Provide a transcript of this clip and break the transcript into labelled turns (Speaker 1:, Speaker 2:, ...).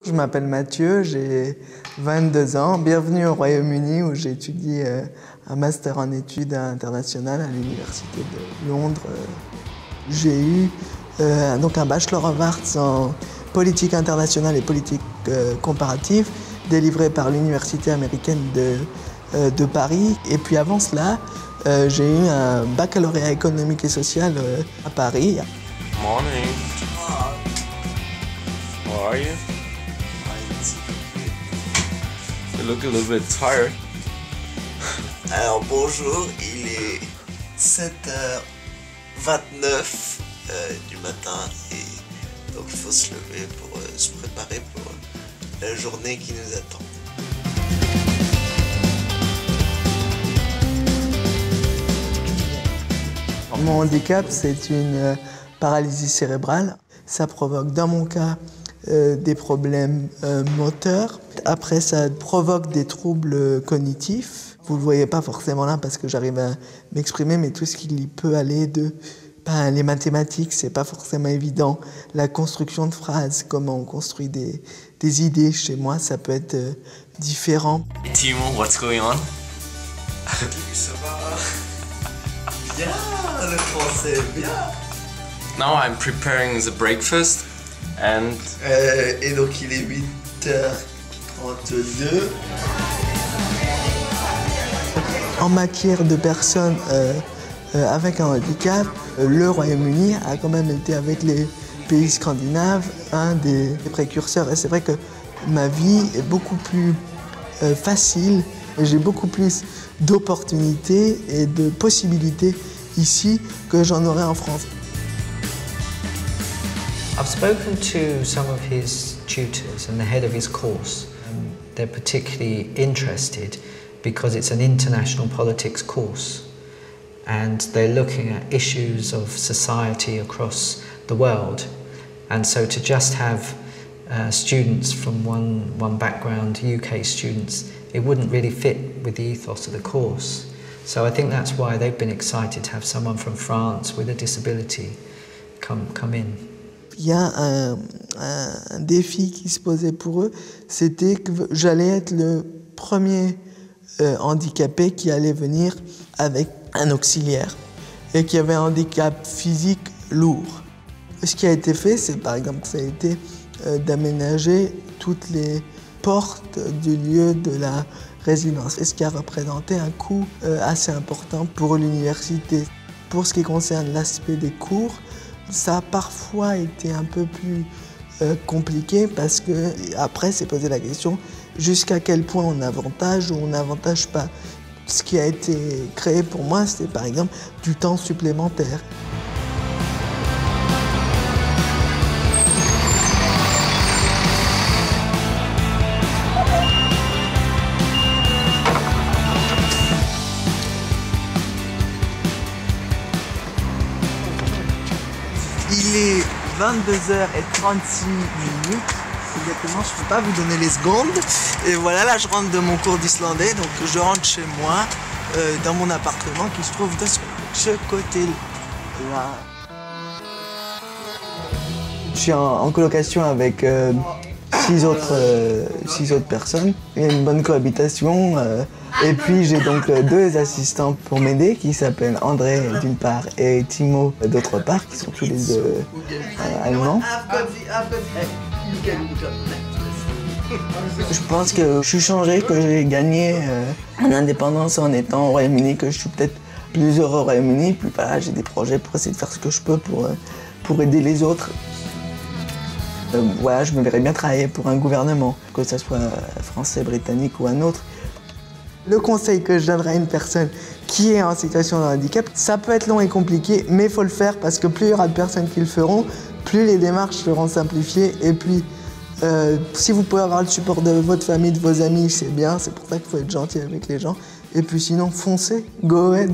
Speaker 1: Je m'appelle Mathieu, j'ai 22 ans. Bienvenue au Royaume-Uni où j'ai étudié un master en études internationales à l'Université de Londres. J'ai eu donc un Bachelor of Arts en politique internationale et politique comparative délivré par l'Université américaine de Paris. Et puis avant cela, j'ai eu un baccalauréat économique et social à Paris.
Speaker 2: Morning. How are you? You look a little bit tired.
Speaker 1: Alors bonjour, il est 7h29 du matin et donc il faut se lever pour se préparer pour la journée qui nous attend. Mon handicap, c'est une paralysie cérébrale. Ça provoque dans mon cas des problèmes moteurs. Après, ça provoque des troubles cognitifs. Vous ne le voyez pas forcément là parce que j'arrive à m'exprimer, mais tout ce qui peut aller de... les mathématiques, c'est pas forcément évident. La construction de phrases, comment on construit des idées chez moi, ça peut être différent.
Speaker 2: Hey Timo, what's going on?
Speaker 1: Ça va bien, le français, bien.
Speaker 2: Now I'm preparing the breakfast and...
Speaker 1: Et donc il est 8h32. En matière de personnes avec un handicap, le Royaume-Uni a quand même été avec les pays scandinaves un des précurseurs. Et c'est vrai que ma vie est beaucoup plus facile et j'ai beaucoup plus d'opportunités et de possibilités ici que j'en aurais en France.
Speaker 3: I've spoken to some of his tutors and the head of his course. They're particularly interested because it's an international politics course and they're looking at issues of society across the world. And so to just have students from one background, UK students, it wouldn't really fit with the ethos of the course. So I think that's why they've been excited to have someone from France with a disability come in.
Speaker 1: Il y a un défi qui se posait pour eux, c'était que j'allais être le premier handicapé qui allait venir avec un auxiliaire et qui avait un handicap physique lourd. Ce qui a été fait, c'est par exemple, ça a été d'aménager toutes les portes du lieu de la résidence, et ce qui a représenté un coût assez important pour l'université. Pour ce qui concerne l'aspect des cours, ça a parfois été un peu plus compliqué parce que après s'est posé la question jusqu'à quel point on avantage ou on n'avantage pas. Ce qui a été créé pour moi, c'est par exemple du temps supplémentaire. Il est 22h36. Exactement, je ne peux pas vous donner les secondes. Et voilà, là je rentre de mon cours d'islandais, donc je rentre chez moi, dans mon appartement qui se trouve de ce côté-là. Je suis en colocation avec 6 autres personnes. Il y a une bonne cohabitation. Et puis j'ai donc 2 assistants pour m'aider qui s'appellent André d'une part et Timo d'autre part, qui sont tous les deux allemands. Je pense que je suis changé, que j'ai gagné en indépendance en étant au Royaume-Uni, que je suis peut-être plus heureux au Royaume-Uni. Puis voilà, j'ai des projets pour essayer de faire ce que je peux pour aider les autres. Voilà, je me verrais bien travailler pour un gouvernement, que ce soit français, britannique ou un autre. Le conseil que je donnerais à une personne qui est en situation de handicap, ça peut être long et compliqué, mais il faut le faire parce que plus il y aura de personnes qui le feront, plus les démarches seront simplifiées. Et puis, si vous pouvez avoir le support de votre famille, de vos amis, c'est bien. C'est pour ça qu'il faut être gentil avec les gens. Et puis sinon, foncez, go ahead.